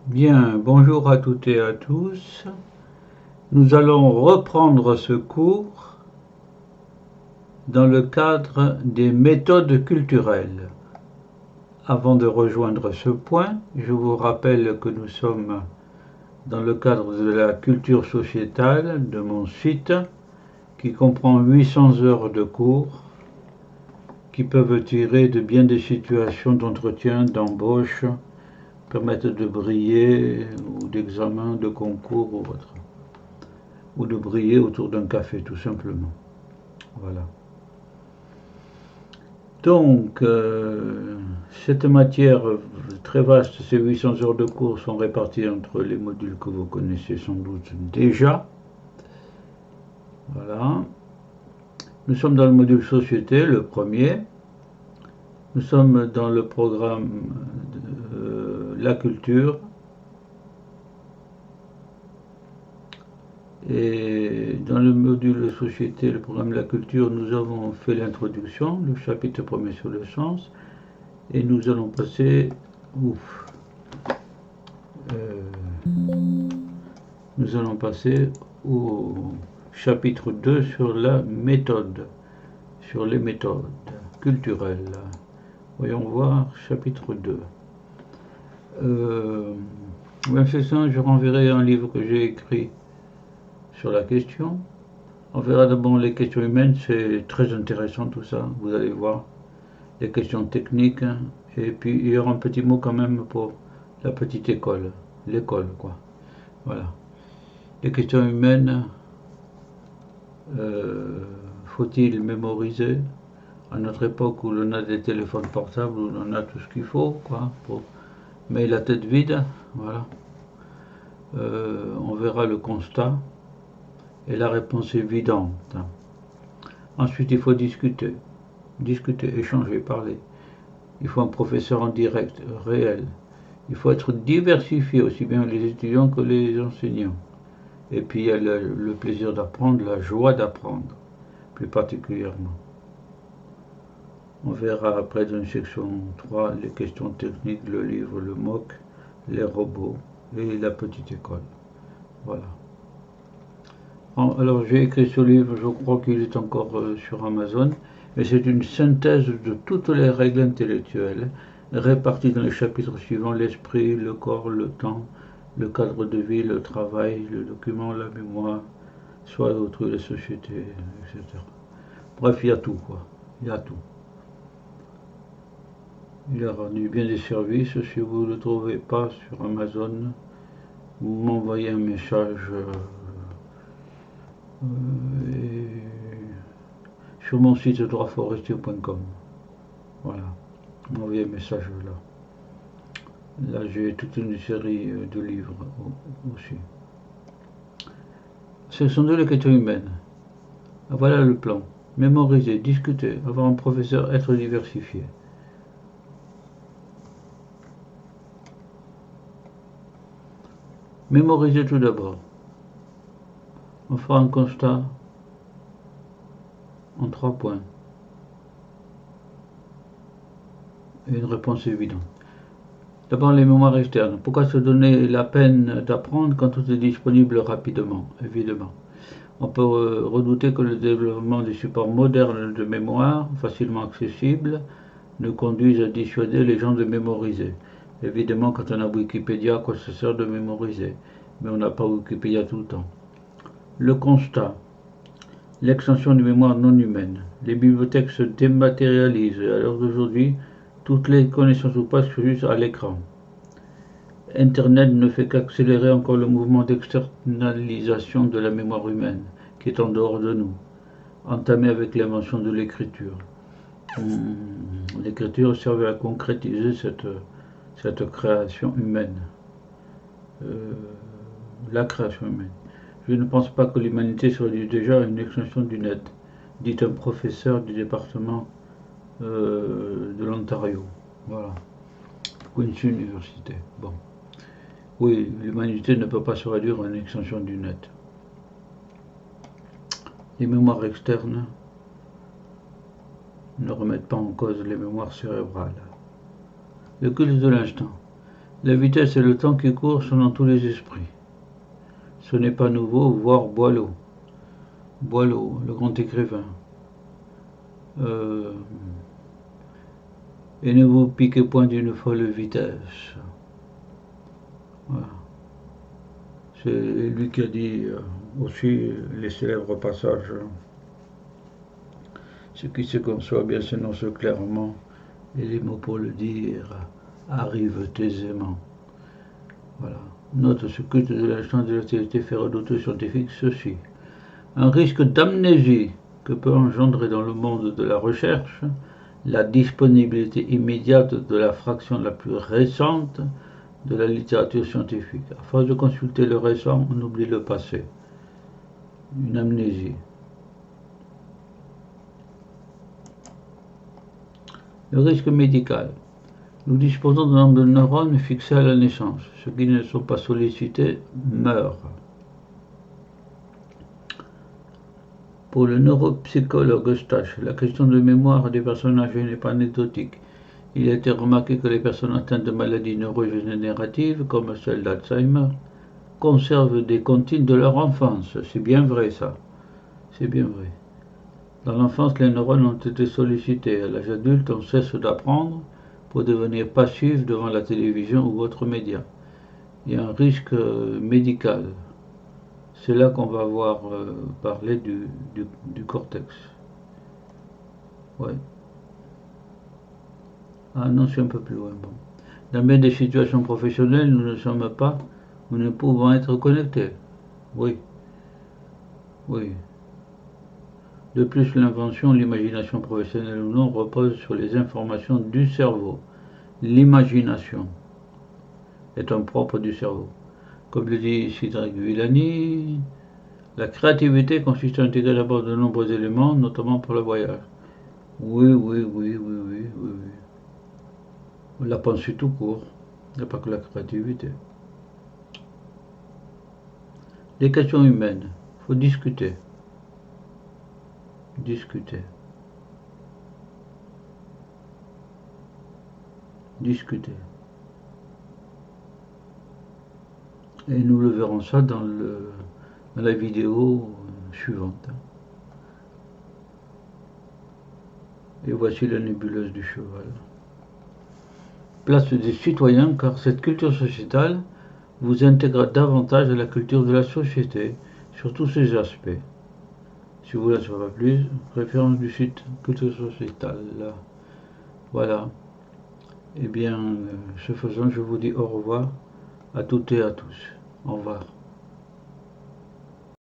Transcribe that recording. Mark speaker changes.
Speaker 1: Bien, bonjour à toutes et à tous. Nous allons reprendre ce cours dans le cadre des méthodes culturelles. Avant de rejoindre ce point, je vous rappelle que nous sommes dans le cadre de la culture sociétale de mon site qui comprend 800 heures de cours qui peuvent tirer de bien des situations d'entretien, d'embauche, permettre de briller ou d'examen, de concours ou autre. Ou de briller autour d'un café, tout simplement. Voilà. Donc, cette matière très vaste, ces 800 heures de cours sont réparties entre les modules que vous connaissez sans doute déjà. Voilà. Nous sommes dans le module société, le premier. Nous sommes dans le programme de la culture. Et dans le module société, le programme de la culture, nous avons fait l'introduction, le chapitre premier sur le sens, et nous allons passer, nous allons passer au chapitre 2 sur la méthode, sur les méthodes culturelles. Voyons voir, chapitre 2. C'est ça, je renverrai un livre que j'ai écrit sur la question. On verra d'abord les questions humaines, c'est très intéressant tout ça, vous allez voir. Les questions techniques, et puis il y aura un petit mot quand même pour la petite école, l'école quoi. Voilà. Les questions humaines, faut-il mémoriser à notre époque où l'on a des téléphones portables, où l'on a tout ce qu'il faut, quoi, mais la tête vide, voilà. On verra le constat et la réponse évidente. Ensuite, il faut discuter, échanger, parler. Il faut un professeur en direct, réel. Il faut être diversifié, aussi bien les étudiants que les enseignants. Et puis il y a le plaisir d'apprendre, la joie d'apprendre, plus particulièrement. On verra après dans une section 3 les questions techniques, le livre, le MOOC, les robots et la petite école. Voilà. Alors j'ai écrit ce livre, je crois qu'il est encore sur Amazon, mais c'est une synthèse de toutes les règles intellectuelles réparties dans les chapitres suivants: l'esprit, le corps, le temps, le cadre de vie, le travail, le document, la mémoire, soit autrui, la société, etc. Bref, il y a tout, quoi. Il y a tout. Il a rendu bien des services. Si vous ne le trouvez pas sur Amazon, vous m'envoyez un message sur mon site droitforestier.com. Voilà, vous m'envoyez un message là. Là, j'ai toute une série de livres aussi. Ce sont deux les questions humaines. Voilà le plan. Mémoriser, discuter, avoir un professeur, être diversifié. Mémoriser tout d'abord. On fera un constat en 3 points. Et une réponse évidente. D'abord, les mémoires externes. Pourquoi se donner la peine d'apprendre quand tout est disponible rapidement, évidemment. On peut redouter que le développement des supports modernes de mémoire, facilement accessibles, ne conduise à dissuader les gens de mémoriser. Évidemment, quand on a Wikipédia, à quoi ça sert de mémoriser? Mais on n'a pas Wikipédia tout le temps. Le constat. L'extension des mémoires non humaines. Les bibliothèques se dématérialisent. À l'heure d'aujourd'hui, toutes les connaissances ou pas sont juste à l'écran. Internet ne fait qu'accélérer encore le mouvement d'externalisation de la mémoire humaine, qui est en dehors de nous, entamé avec l'invention de l'écriture. L'écriture servait à concrétiser cette création humaine, la création humaine. Je ne pense pas que l'humanité soit déjà une extension du net, dit un professeur du département de l'Ontario. Voilà. Queen's University. Bon. Oui, l'humanité ne peut pas se réduire à une extension du net. Les mémoires externes ne remettent pas en cause les mémoires cérébrales. Le culte de l'instant. La vitesse et le temps qui court sont dans tous les esprits. Ce n'est pas nouveau, voir Boileau. Boileau, le grand écrivain. Et ne vous piquez point d'une folle vitesse. Voilà. C'est lui qui a dit aussi les célèbres passages. Ce qui se conçoit bien s'énonce clairement, et les mots pour le dire arrivent aisément. Voilà. Note ce culte de l'instant de l'activité fait redouter scientifique ceci. Un risque d'amnésie que peut engendrer dans le monde de la recherche la disponibilité immédiate de la fraction la plus récente de la littérature scientifique. À force de consulter le récent, on oublie le passé. Une amnésie. Le risque médical. Nous disposons d'un nombre de neurones fixés à la naissance. Ceux qui ne sont pas sollicités meurent. Pour le neuropsychologue Eustache, la question de mémoire des personnes âgées n'est pas anecdotique. Il a été remarqué que les personnes atteintes de maladies neurodégénératives, comme celle d'Alzheimer, conservent des comptines de leur enfance. C'est bien vrai ça. C'est bien vrai. Dans l'enfance, les neurones ont été sollicités. À l'âge adulte, on cesse d'apprendre pour devenir passif devant la télévision ou autres médias. Il y a un risque médical. C'est là qu'on va voir parler du cortex. Ouais. Ah non, c'est un peu plus loin. Bon. Dans bien des situations professionnelles, nous ne pouvons être connectés. Oui. Oui. De plus, l'invention, l'imagination professionnelle ou non, repose sur les informations du cerveau. L'imagination est un propre du cerveau. Comme le dit Cédric Villani, la créativité consiste à intégrer d'abord de nombreux éléments, notamment pour le voyage. Oui. La pensée tout court, il n'y a pas que la créativité. Les questions humaines, il faut discuter. Discuter. Et nous le verrons ça dans la vidéo suivante. Et voici la nébuleuse du cheval. Place des citoyens, car cette culture sociétale vous intègre davantage à la culture de la société sur tous ses aspects. Si vous voulez en savoir plus, référence du site Culture Sociétale. Voilà. Eh bien, ce faisant, je vous dis au revoir à toutes et à tous. Au revoir.